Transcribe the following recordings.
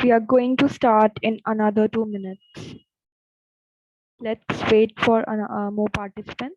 We are going to start in another 2 minutes. Let's wait for more participants.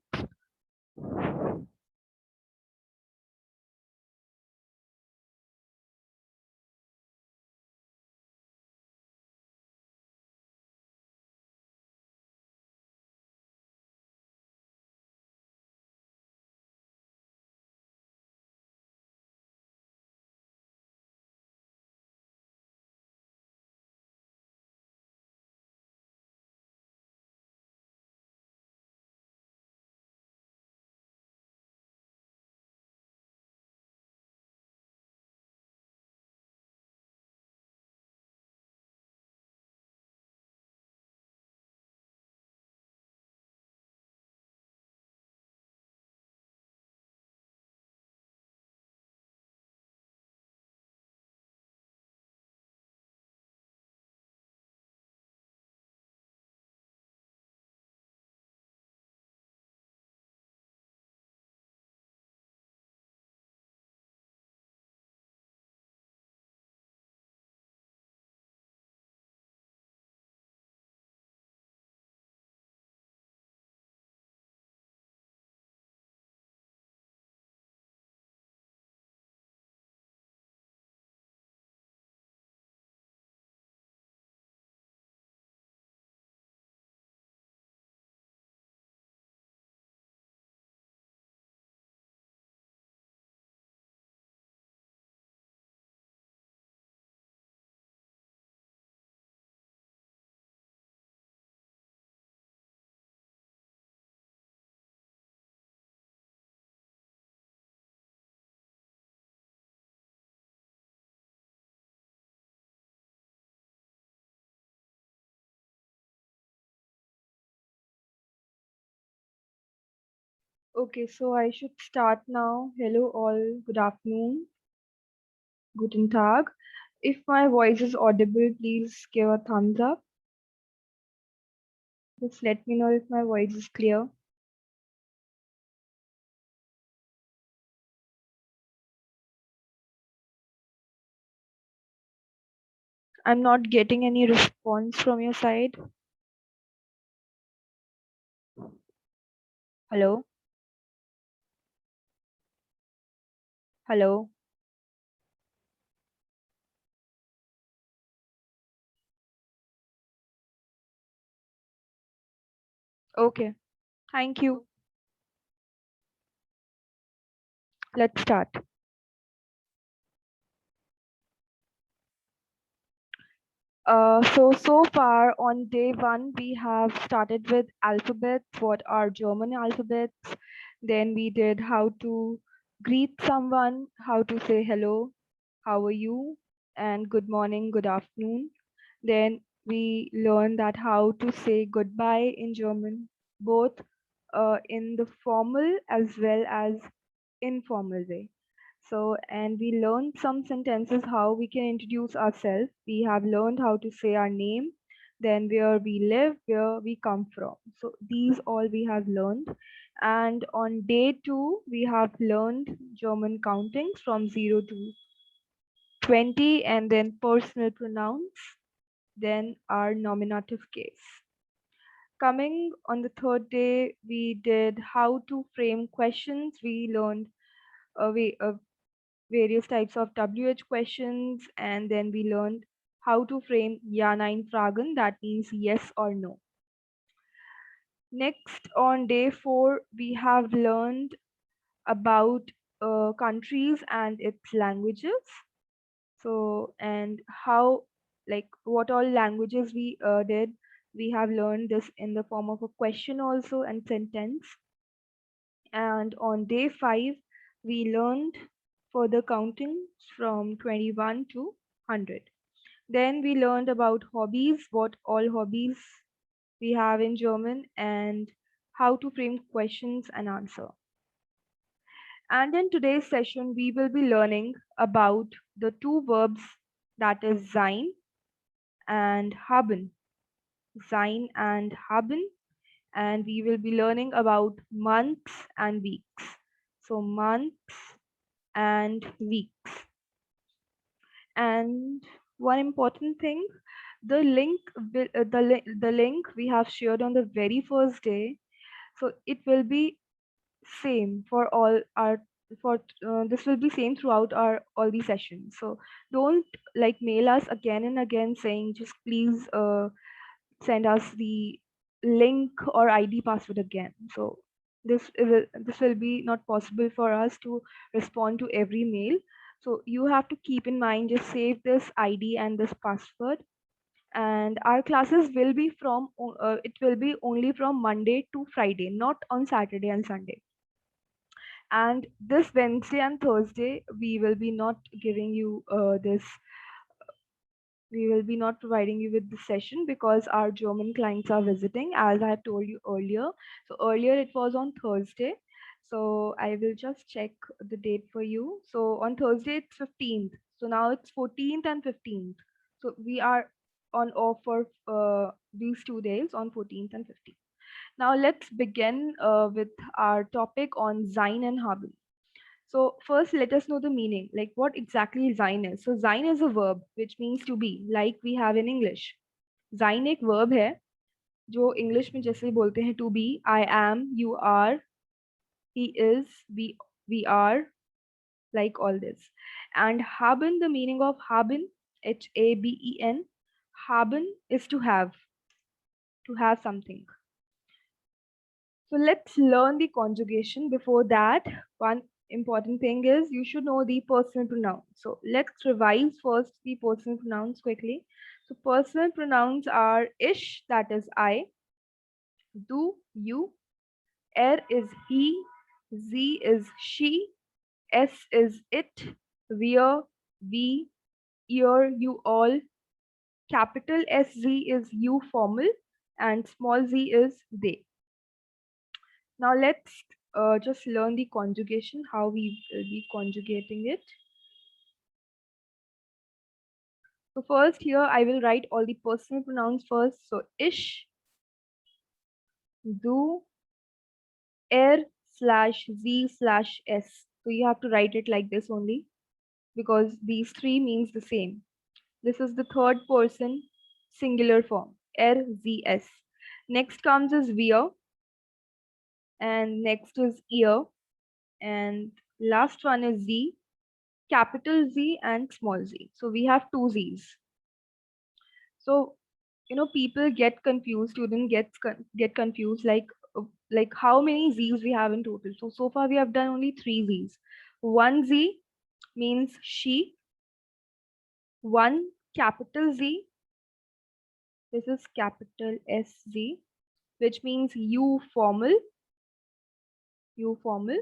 Okay, so I should start now. Hello all, good afternoon, guten Tag. If my voice is audible, please give a thumbs up. Just let me know if my voice is clear. I'm not getting any response from your side. Hello? Hello? Okay, thank you. Let's start. So far on day one, we have started with alphabets, what are German alphabets. Then we did how to greet someone, how to say hello, how are you, and good morning, good afternoon. Then we learned that how to say goodbye in German, both in the formal as well as informal way. So, and we learned some sentences how we can introduce ourselves. We have learned how to say our name, then where we live, where we come from. So, these all we have learned. And on day two, we have learned German countings from 0 to 20, and then personal pronouns, then our nominative case. Coming on the third day, we did how to frame questions. We learned various types of WH questions, and then we learned how to frame Ja, Nein Fragen, that means yes or no. Next, on day four, we have learned about countries and its languages. So, and how, like, what all languages we did. We have learned this in the form of a question also and sentence. And on day five, we learned further counting from 21 to 100. Then we learned about hobbies, what all hobbies we have in German, and how to frame questions and answer. And in today's session, we will be learning about the two verbs, that is sein and haben. Sein and haben. And we will be learning about months and weeks. So months and weeks. And One important thing, the link the link we have shared on the very first day, so it will be same for all our for this will be same throughout our all the sessions. So don't like mail us again and again saying just please send us the link or ID password again. So this will be not possible for us to respond to every mail. So you have to keep in mind, just save this ID and this password. And our classes will be it will be only from Monday to Friday, not on Saturday and Sunday. And this Wednesday and Thursday we will be not giving you this we will be not providing you with the session because our German clients are visiting, as I have told you earlier. So earlier it was on Thursday. So I will just check the date for you. So on Thursday it's 15th. So now it's 14th and 15th. So we are on off for these 2 days on 14th and 15th. Now let's begin with our topic on sein and haben. So first, let us know the meaning, like what exactly sein is. So sein is a verb which means to be, like we have in English. Sein एक verb है जो English में जैसे बोलते हैं to be, I am, you are, he is, we are, like all this. And haben, the meaning of haben, Haben, haben is to have something. So let's learn the conjugation. Before that, one important thing is you should know the personal pronouns. So let's revise first the personal pronouns quickly. So personal pronouns are ish, that is I, du, you, er is he, z is she, s is it, wir, we, ihr, you all, capital SZ is you formal, and small z is they. Now let's just learn the conjugation, how we will be conjugating it. So first here I will write all the personal pronouns first. So ish, du, er slash z slash s. So you have to write it like this only because these three means the same. This is the third person singular form, er z s. Next comes is wir, and next is ear, and last one is z, capital Z and small z. So we have two z's. So people get confused. Student get confused like how many z's we have in total. So far we have done only three z's. One z means she. One capital Z. This is capital SZ, which means you formal. You formal.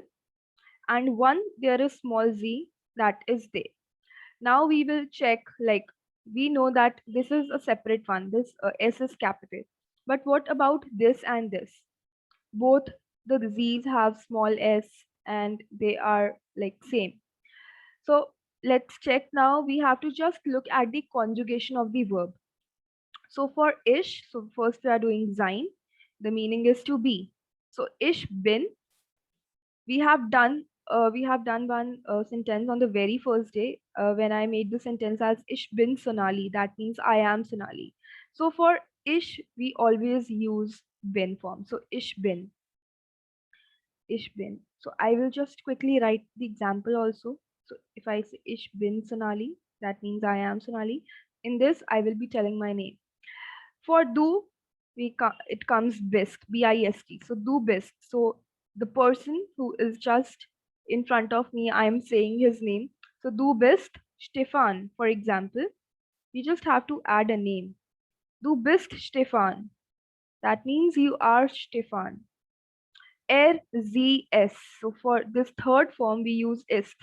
And one there is small z, that is they. Now we will check, like we know that this is a separate one, this S is capital. But what about this and this? Both the Z's have small s and they are like same. So let's check now. We have to just look at the conjugation of the verb. So for ish, so first we are doing sein. The meaning is to be. So ish bin, we have done one sentence on the very first day when I made the sentence as ish bin Sonali. That means I am Sonali. So for ish, we always use bin form. So ish bin, ish bin. So I will just quickly write the example also. So if I say ish bin Sonali, that means I am Sonali. In this, I will be telling my name. For do, it comes bist, B-I-S-T. So do bist. So the person who is just in front of me, I am saying his name. So do bist Stefan, for example. You just have to add a name. Du bist Stefan. That means you are Stefan. Z-S. So for this third form, we use ist.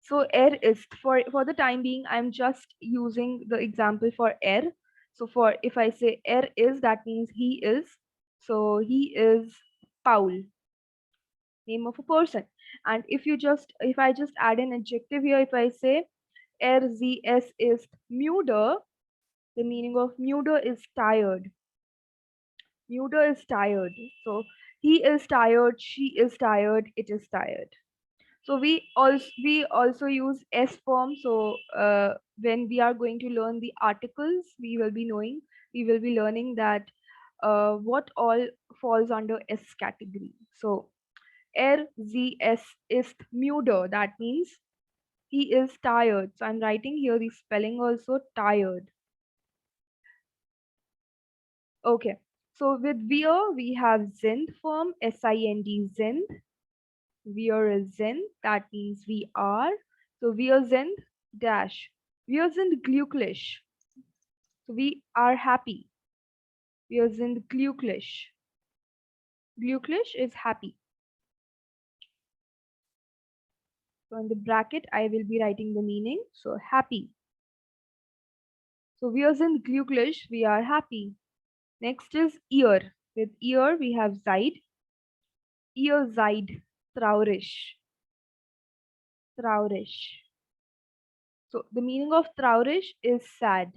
So ist. For the time being, I'm just using the example for So for if I say is, that means he is. So he is Paul, name of a person. And if I just add an adjective here, if I say zs is müde, the meaning of müde is tired. Müde is tired. So he is tired, she is tired, it is tired. So we also use S form. So when we are going to learn the articles, we will be learning that what all falls under S category. So sie ist müde. That means he is tired. So I'm writing here the spelling also tired. Okay. So with wir we have sind form, sind, sind. Wir sind, that means we are. So wir sind dash. Wir sind glücklich. So we are happy. Wir sind glücklich. Glücklich is happy. So in the bracket, I will be writing the meaning. So happy. So wir sind glücklich, we are happy. Next is ihr. With ihr, we have seid. Ihr seid traurig. Traurig. So the meaning of traurig is sad.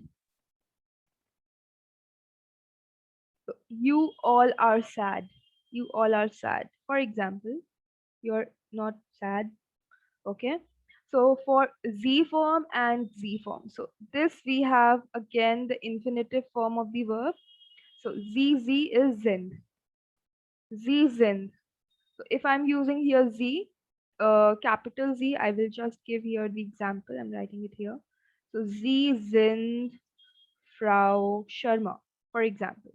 So you all are sad. You all are sad. For example, you're not sad. Okay. So for Z form and Z form. So this we have again the infinitive form of the verb. So Z is sind. Z sind. So if I'm using here Z, capital Z, I will just give here the example. I'm writing it here. So Sie sind Frau Sharma, for example.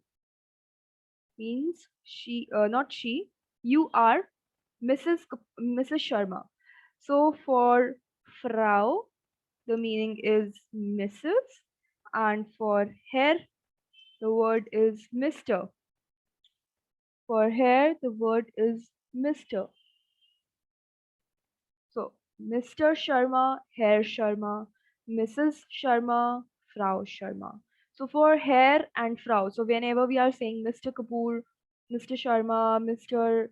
Means not she, you are Mrs. Sharma. So for Frau, the meaning is Mrs. And for Herr, the word is Mr. For Herr, the word is Mr. So Mr. Sharma, Herr Sharma, Mrs. Sharma, Frau Sharma. So for Herr and Frau, so whenever we are saying Mr. Kapoor, Mr. Sharma, Mr.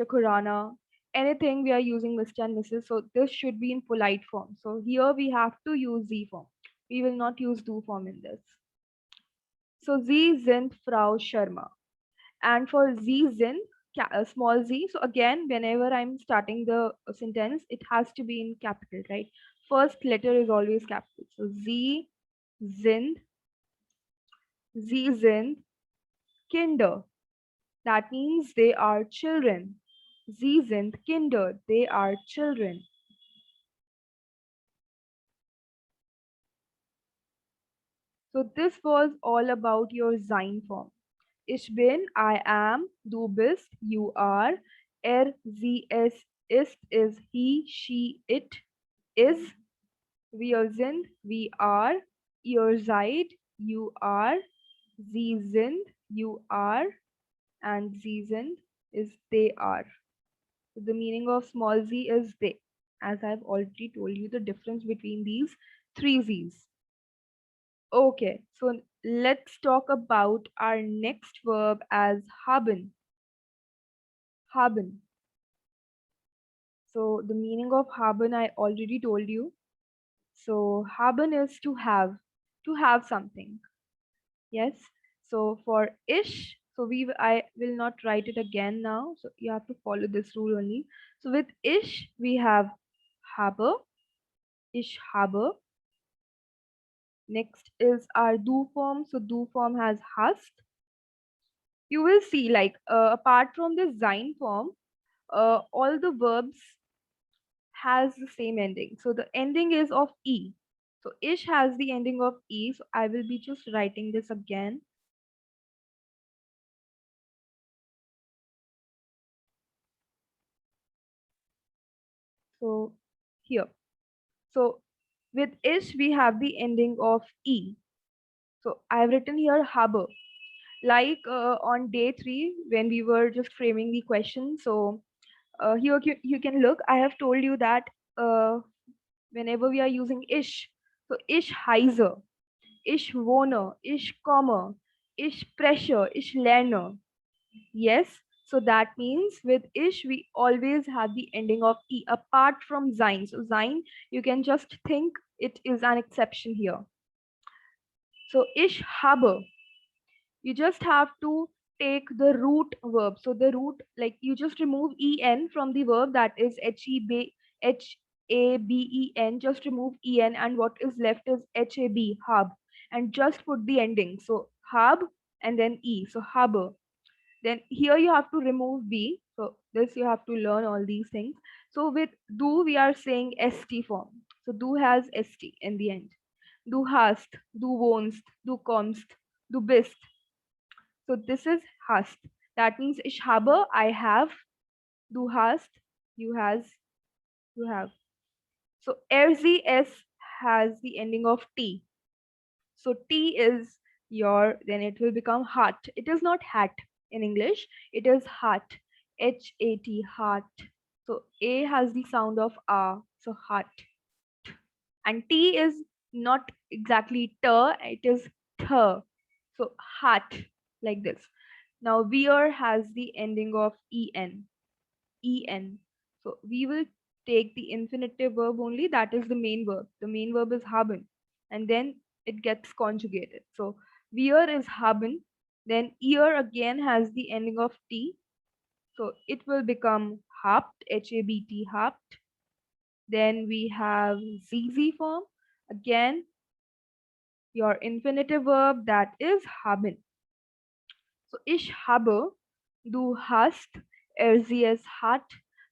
Khurana, anything we are using Mr. and Mrs. So this should be in polite form. So here we have to use Z form. We will not use do form in this. So Sie sind Frau Sharma. And for Sie sind, small z. So again, whenever I'm starting the sentence, it has to be in capital, right? First letter is always capital. So sind, Sie sind Kinder. That means they are children. Sie sind Kinder. They are children. So this was all about your sein form. Ich bin, I am, du bist, you are, sie, es, ist, is he, she, it, is, wir sind, we are, ihr seid, you are, sie sind, you are, and sie sind is they are. So the meaning of small z is they, as I've already told you the difference between these three z's. Okay, so let's talk about our next verb as haben. Haben. So the meaning of haben I already told you. So haben is to have something. Yes. So for ish, so I will not write it again now. So you have to follow this rule only. So with ish we have habe, ish habe. Next is our do form. So do form has hast. You will see like apart from this sein form, all the verbs has the same ending. So the ending is of E. So ish has the ending of E. So I will be just writing this again. So here. So with ish, we have the ending of E. So I've written here harbor. Like on day 3, when we were just framing the question. So here you can look. I have told you that whenever we are using ish, so ish heiser, ish wohne, ish komme, ish pressure, ish lerner. Yes. So that means with ish, we always have the ending of e apart from sein. So sein, you can just think it is an exception here. So ish habe, you just have to take the root verb. So the root, like you just remove en from the verb, that is Haben. Just remove en, and what is left is hab, and just put the ending. So hab and then e. So haber. Then here you have to remove b. So this you have to learn all these things. So with do we are saying st form. So do has st in the end. Du hast, du wohnst, du kommst, du bist. So this is hast. That means ich habe, I have, du hast, you has, you have. So RZS has the ending of T. So T is your, then it will become hat. It is not hat in English, it is hat. Hat, heart. So A has the sound of A, so heart. And T is not exactly T, it is Th. So hat, like this. Now wear has the ending of en. So we will take the infinitive verb only, that is the main verb. The main verb is haben, and then it gets conjugated. So wear is haben, then ear again has the ending of t. So it will become habt, habt, habt. Then we have zz form. Again, your infinitive verb, that is haben. So ich habe, du hast, sie hat,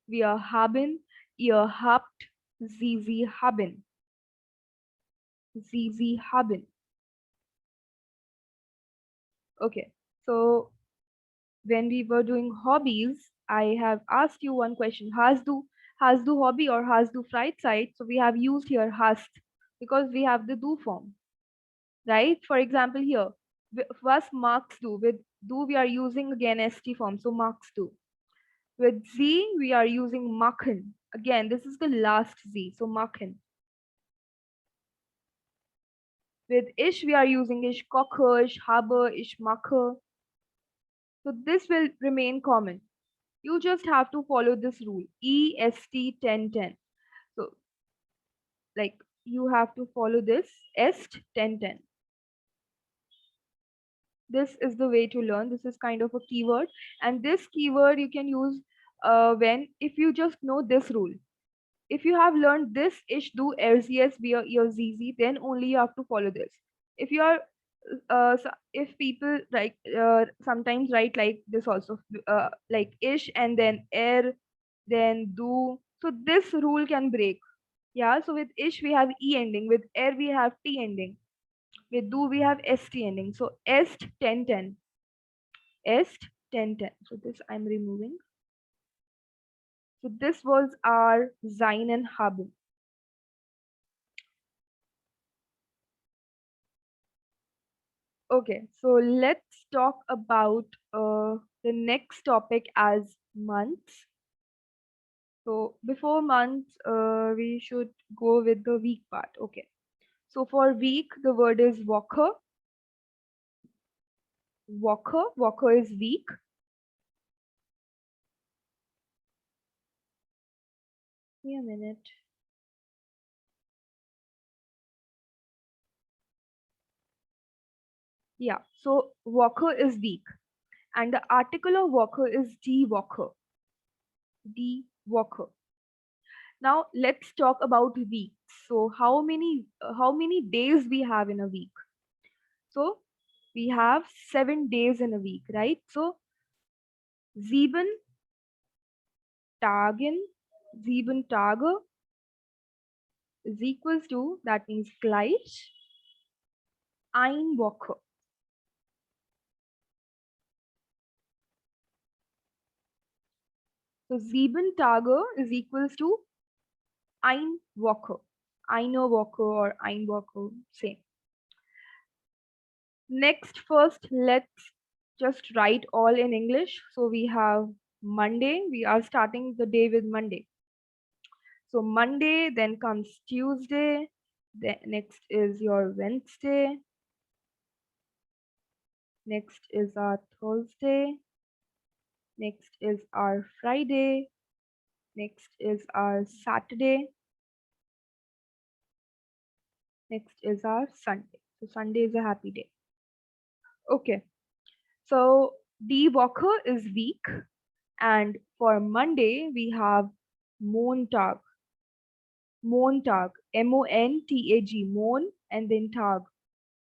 wir haben, ihr habt, sie haben, sie haben. Okay, so when we were doing hobbies, I have asked you one question. Has du hobby or has du Freizeit? So we have used here hast because we have the do form, right? For example, here, was magst du? With do we are using again st form, so magst du. With Z, we are using machen. Again, this is the last Z, so machen. With ish, we are using ish koche, ish habe, ish mache. So this will remain common. You just have to follow this rule. EST 1010. So like you have to follow this est 1010. This is the way to learn. This is kind of a keyword. And this keyword you can use when if you just know this rule. If you have learned this ish do rcs via your zz, then only you have to follow this. If you are if people like sometimes write like this also, like ish and then then do, so this rule can break. Yeah, so with ish we have e ending, with we have t ending, with do we have st ending. So est 1010, est 1010. So this I'm removing. So this was our sein and haben. Okay, so let's talk about the next topic as months. So before months, we should go with the week part. Okay, so for week, the word is walker. Walker is week. Give me a minute. Yeah, so walker is week, and the article of walker is D walker. D walker. Now let's talk about weeks. So how many days we have in a week? So we have 7 days in a week, right? So 7 Tagen, 7 Tage is equals to, that means gleich, ein Woche. So 7 Tage is equals to ein Woche. Eine Woche or ein Woche, same. Next, first, let's just write all in English. So we have Monday. We are starting the day with Monday. So Monday, then comes Tuesday. Then next is your Wednesday. Next is our Thursday. Next is our Friday. Next is our Saturday. Next is our Sunday. So Sunday is a happy day. Okay. So Die Woche is week. And for Monday, we have Montag. Montag. Montag. Mon and then Tag.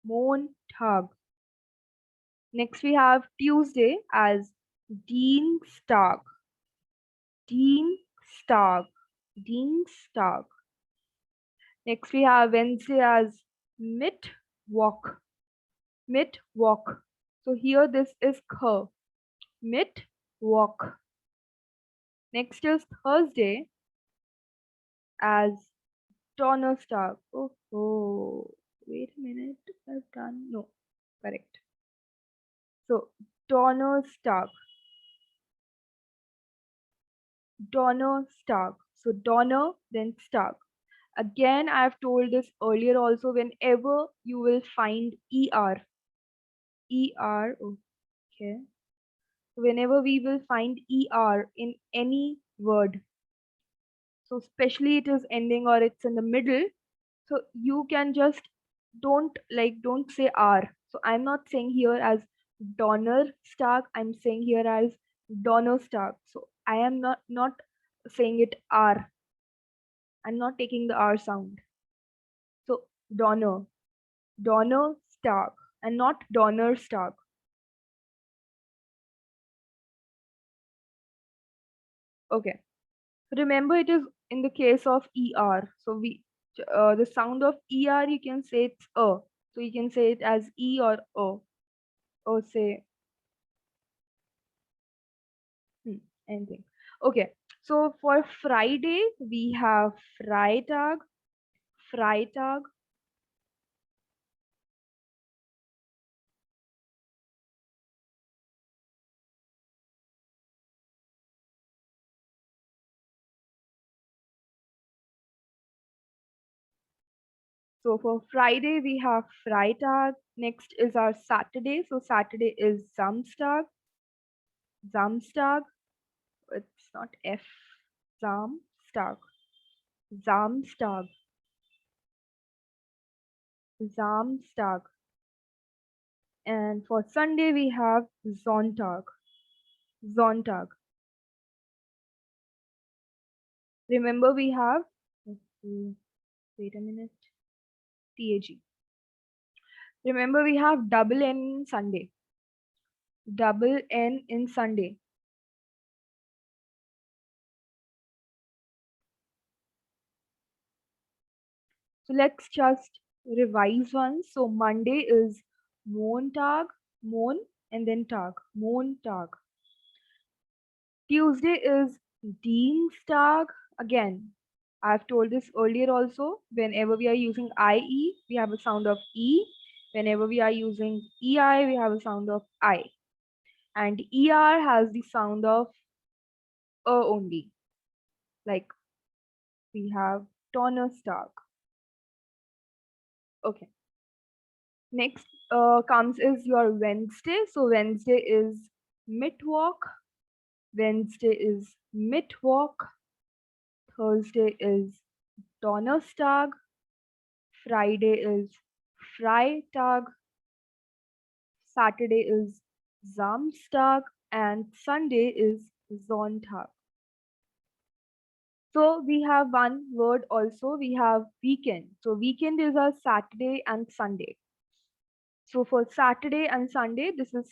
Montag. Next, we have Tuesday as Dienstag. Dienstag. Dienstag. Next, we have Wednesday as Mittwoch. Mittwoch. So here this is K. Mittwoch. Next is Thursday as Donnerstag. Oh, wait a minute. I've done no, correct. So Donnerstag. Donnerstag. So Donner then Stag. Again, I have told this earlier also. Whenever you will find er, okay. Whenever we will find er in any word, so especially it is ending or it's in the middle, so you can just don't say r. So I'm not saying here as Donnerstag, I'm saying here as Donnerstag. So I am not saying it r. I'm not taking the r sound. So Donnerstag and not Donnerstag. Okay, remember it is in the case of er. So the sound of er, you can say it's a. So you can say it as e or o, or say anything. Okay, so for Friday we have Freitag. Freitag. So for Friday we have Freitag. Next is our Saturday. So Saturday is Samstag. Samstag. It's not F. Samstag. Samstag. Samstag. And for Sunday we have Sonntag. Sonntag. Remember we have, wait a minute, TAG. Remember we have double N in Sunday. Double N in Sunday. So let's just revise once. So Monday is Montag, Mon, and then Tag, Montag. Tuesday is Dienstag. Again, I've told this earlier also. Whenever we are using IE, we have a sound of E. Whenever we are using EI, we have a sound of I. And ER has the sound of only. Like we have Donnerstag. Okay. Next comes is your Wednesday. So Wednesday is Mittwoch. Wednesday is Mittwoch. Thursday is Donnerstag. Friday is Freitag. Saturday is Samstag. And Sunday is Sonntag. So we have one word also. We have weekend. So weekend is a Saturday and Sunday. So for Saturday and Sunday, this is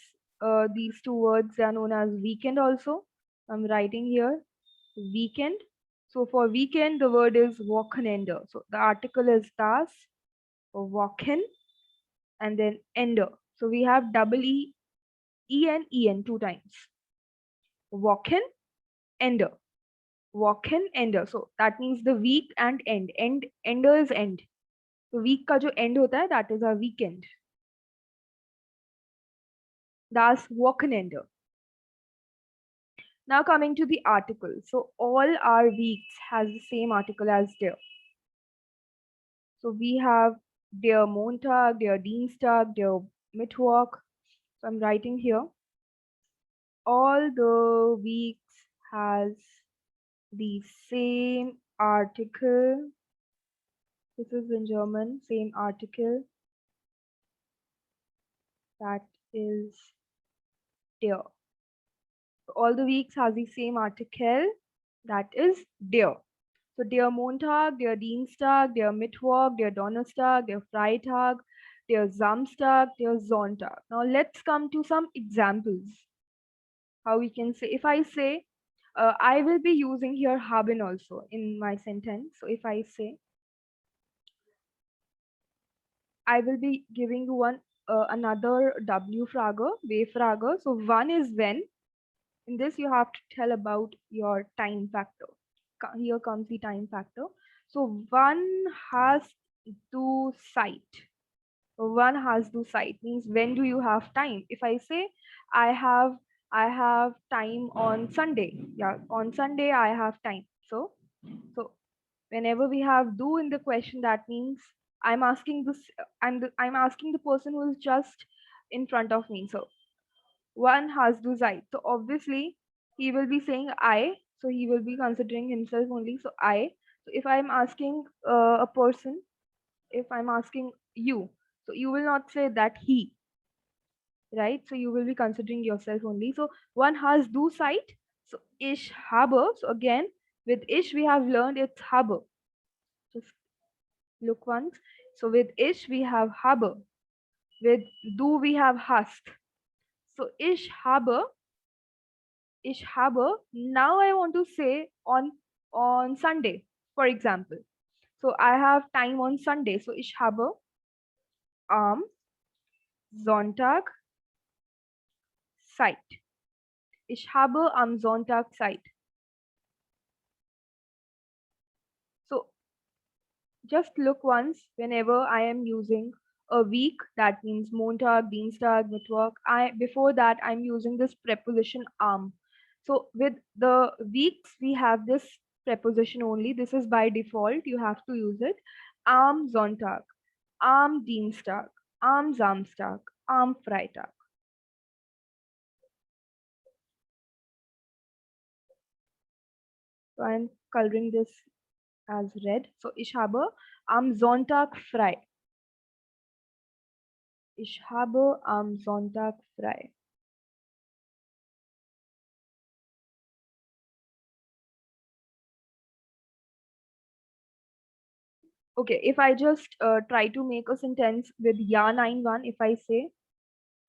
these two words are known as weekend also. I'm writing here weekend. So for weekend, the word is Wochenende. So the article is das or Wochen and then ender. So we have double en two times. Wochen ender. Wochen ender. So that means the week and end. Ender is end. So week का जो end होता है, that is our weekend. Das Wochenende. Now coming to the article. So all our weeks has the same article as der. So we have der Montag, der Dienstag, der Mittwoch. So I'm writing here. All the weeks has the same article. This is in German, same article. That is der. All the weeks has the same article, that is der. So der Montag, der Dienstag, der Mittwoch, der Donnerstag, der Freitag, der Samstag, der Sonntag. Now let's come to some examples. How we can say, if I say, I will be using here haben also in my sentence. So if I say, I will be giving you one another W frage, W frage. So one is when. In this, you have to tell about your time factor. Here comes the time factor. So one has to cite. One has to cite means when do you have time? If I say I have I have time on Sunday. Yeah, on Sunday I have time. So whenever we have do in the question, that means I'm asking this I'm asking the person who is just in front of me. So one has to cite. So obviously he will be saying I. So he will be considering himself only. So I. So if I'm asking a person, if I'm asking you, so you will not say that he, right? So you will be considering yourself only. So one has do cite. So ich habe. So again, with ich we have learned it's habe. Just look once. So with ich we have habe. With do we have hast. So ich habe. Now I want to say on Sunday, for example. So I have time on Sunday. So ich habe am Sonntag Zeit. Ich habe am Sonntag Zeit. So just look once whenever I am using a week, that means Montag, Dienstag, Mittwoch. Before that I'm using this preposition am. So with the weeks we have this preposition only. This is by default. You have to use it. Am Sonntag, am Dienstag, am Samstag, am Freitag. So I'm coloring this as red. So ich habe am Sonntag frei. Ich habe am Sonntag frei. Okay, if I just try to make a sentence with ja, nein, wann, if I say,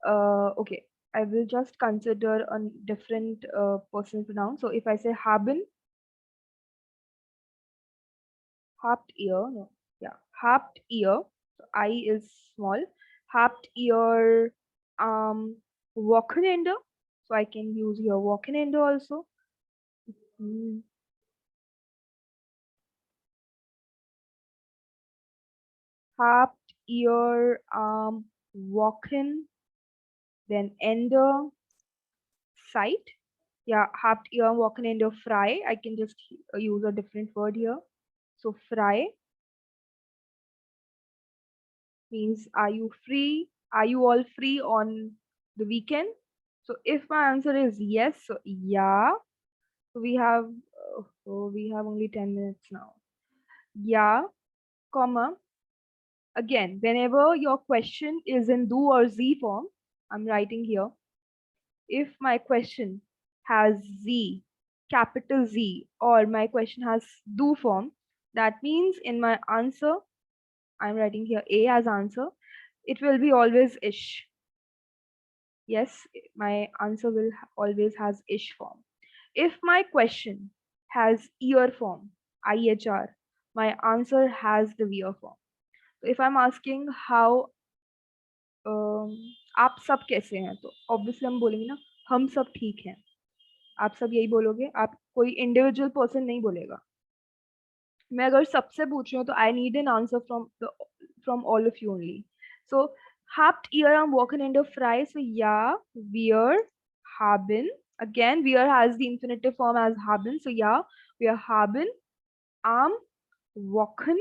okay, I will just consider a different personal pronoun. So if I say haben, habt ihr, no, yeah, habt ihr, so I is small, habt ihr Wochenende, so I can use here Wochenende also. Hmm. Habt ihr Wochen, then Ende, Zeit. Yeah, habt ihr Wochenende frei? I can just use a different word here. So frei means are you free? Are you all free on the weekend? So if my answer is yes, so yeah, so we have only 10 minutes now. Yeah, comma. Again, whenever your question is in do or z form, I'm writing here. If my question has Z, capital Z, or my question has do form, that means in my answer, I'm writing here A as answer, it will be always ish. Yes, my answer will always has ish form. If my question has ear form, IHR, my answer has the wear form. So if I'm asking how आप सब कैसे हैं, तो obviously हम बोलेंगे ना हम सब ठीक हैं. आप सब यही बोलोगे, आप कोई इंडिविजुअल पर्सन नहीं बोलेगा. मैं अगर सबसे पूछ रही हूँ तो I need an answer from all of you only. So habt ihr am Wochenende frei? So yeah, wir haben. Again, wir has the infinitive form as haben. So yeah, wir haben am Wochenende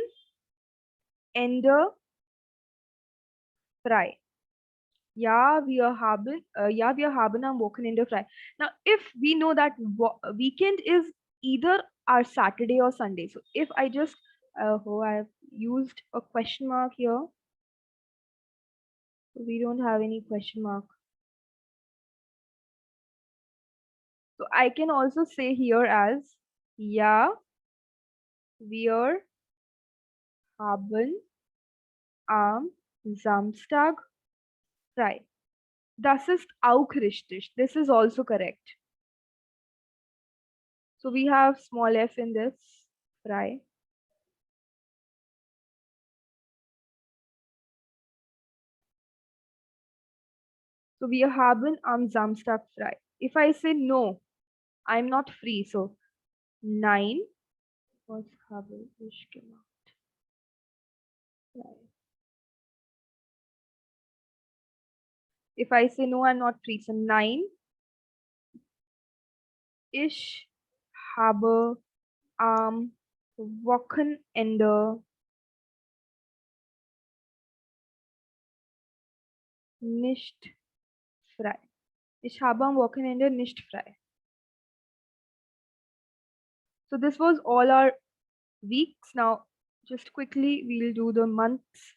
frei. Yeah, wir haben am Wochenende frei. Now, if we know that weekend is either our Saturday or Sunday, so if I just, I've used a question mark here. We don't have any question mark. So I can also say here as ja, wir haben am Samstag frei. Das ist auch richtig. This is also correct. So we have small f in this, frei. So wir haben am Samstag frei. If I say no, I'm not free. So nein, was habe ich gemacht? Frei. If I say no, I'm not free. So nein, ich habe am Wochenende nicht frei. Ich habe am Wochenende nicht frei. So this was all our weeks. Now, just quickly, we'll do the months.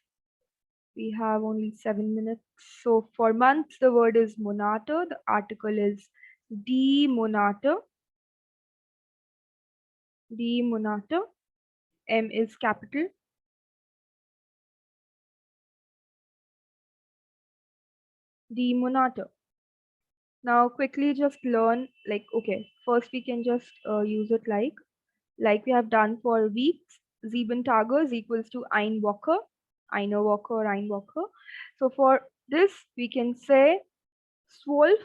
We have only 7 minutes. So for months, the word is Monate. The article is die Monate. Die Monate. M is capital. Die Monate. Now quickly just learn, like, okay, first we can just use it like we have done for weeks. 7 Tage is equals to eine Woche, or eine Woche. So for this, we can say 12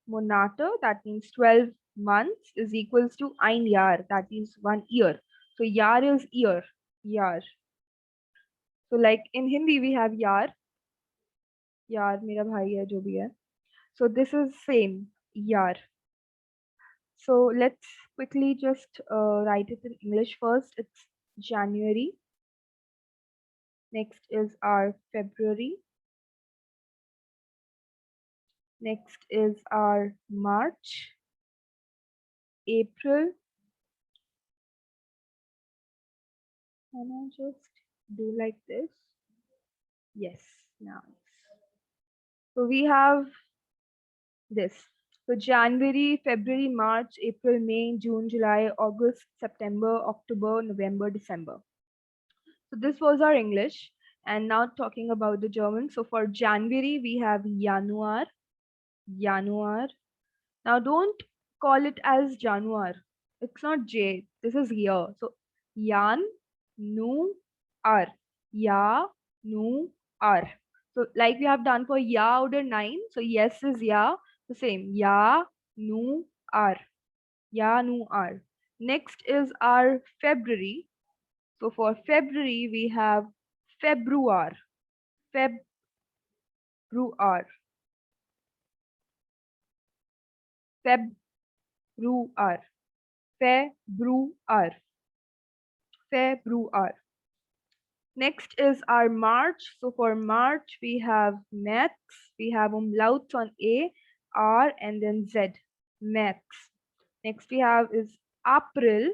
Monate, that means 12 months, is equals to ein Jahr, that is 1 year. So Jahr is year, Jahr. So like in Hindi we have Yaar, Yaar mera bhai hai jo bhi hai. So this is same, Yaar. So let's quickly just write it in English first. It's January. Next is our February. Next is our March, April. Can I just do like this? Yes, now. So we have this. So January, February, March, April, May, June, July, August, September, October, November, December. So this was our English. And now talking about the German. So for January, we have Januar, Januar. Now don't call it as Januar. It's not J. This is year. So Jan, Nu, Ar. Ya, Nu, Ar. So like we have done for Ya order 9. So yes is Ya. The same. Ya, Nu, Ar. Ya, Nu, Ar. Next is our February. So for February we have Februar. Februar. Februar. Februar. Februar. Next is our March. So for March, we have maths. We have umlauts on A, R, and then Z. Maths. Next we have is April.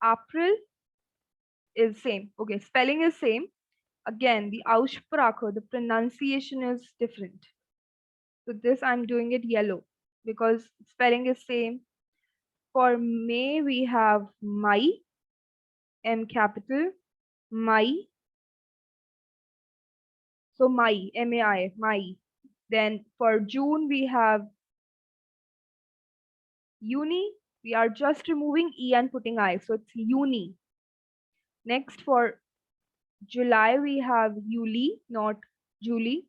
April is same. Okay, spelling is same. Again, the Aussprache, the pronunciation is different. So this I'm doing it yellow because spelling is same. For May, we have Mai, M capital, Mai. So Mai, M-A-I, Mai. Then for June, we have Uni. We are just removing E and putting I. So it's Uni. Next for July, we have Yuli, not Julie.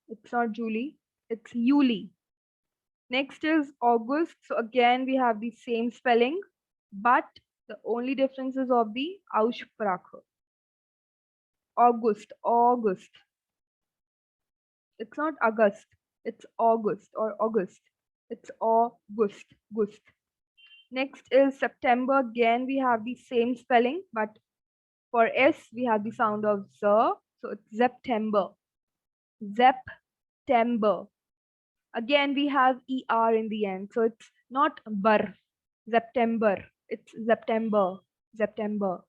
It's not Julie. It's Yuli. Next is August. So again, we have the same spelling, but the only difference is of the Aussprache. August, August. It's not August. It's August or August. It's August, Gust. Next is September. Again, we have the same spelling, but for S, we have the sound of Z. So it's September. September. Again, we have ER in the end. So it's not bar. September. It's September. September.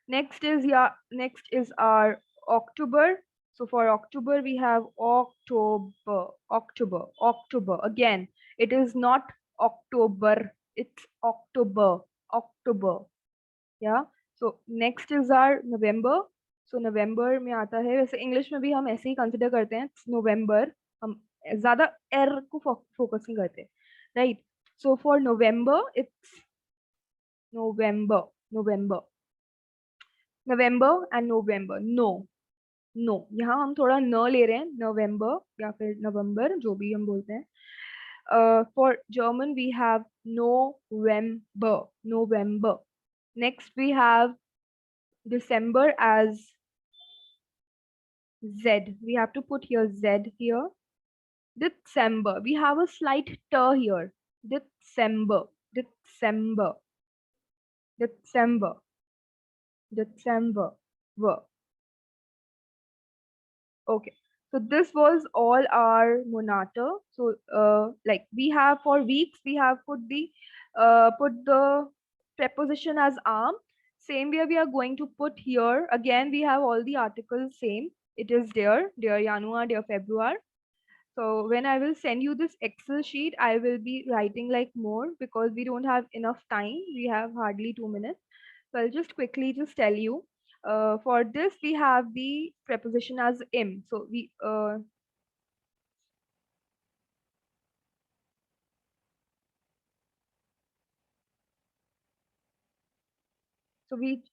Next is our October. So for October, we have October, October, October. Again, it is not October, it's October, October. Yeah. So next is our November. So November में आता है, वैसे English में भी हम ऐसे ही consider करते हैं नवंबर. हम ज्यादा एर को फोकस नहीं करते, right? So for November it's November, November, November and November. No, no, यहाँ हम थोड़ा न ले रहे हैं, नवंबर या फिर नवंबर, जो भी हम बोलते हैं. For German we have November, November. Next we have December as Z. We have to put here Z here. December. We have a slight T here. December. December. December. December. Okay. So this was all our monata. So like we have for weeks, we have put the preposition as arm. Same way we are going to put here. Again, we have all the articles same. It is dear Januar, dear February. So when I will send you this Excel sheet, I will be writing like more because we don't have enough time. We have hardly 2 minutes. So I'll just quickly just tell you. For this, we have the preposition as im. So we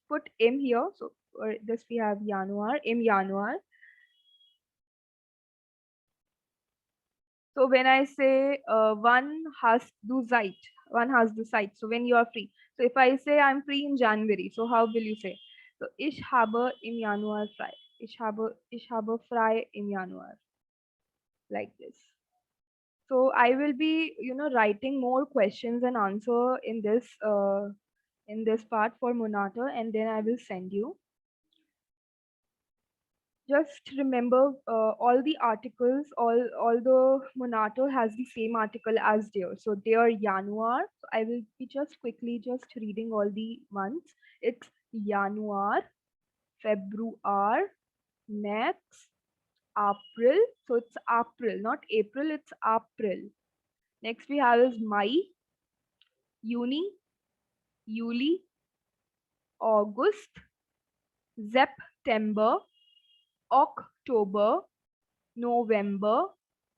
put im here. So for this we have Januar, im Januar. So when I say one has du Zeit, one has du Zeit. So when you are free. So if I say I'm free in January, so how will you say? So ich habe im Januar frei. Ich habe frei im Januar. Like this. So I will be, writing more questions and answer in this part for Monata, and then I will send you. Just remember all the articles, all the Monato has the same article as dear. So dear Januar. So I will be just quickly just reading all the months. It's Januar, February, März, April. So it's April, not April, it's April. Next we have is Mai, Juni, Juli, August, September, October, November,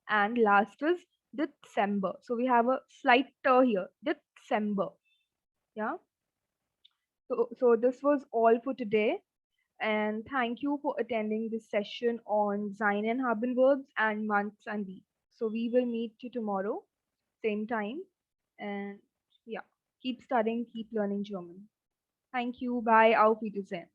and last is December. So we have a slight here, December. Yeah. So this was all for today. And thank you for attending this session on sein and haben verbs and months and weeks. So we will meet you tomorrow, same time. And yeah, keep studying, keep learning German. Thank you. Bye. Auf Wiedersehen.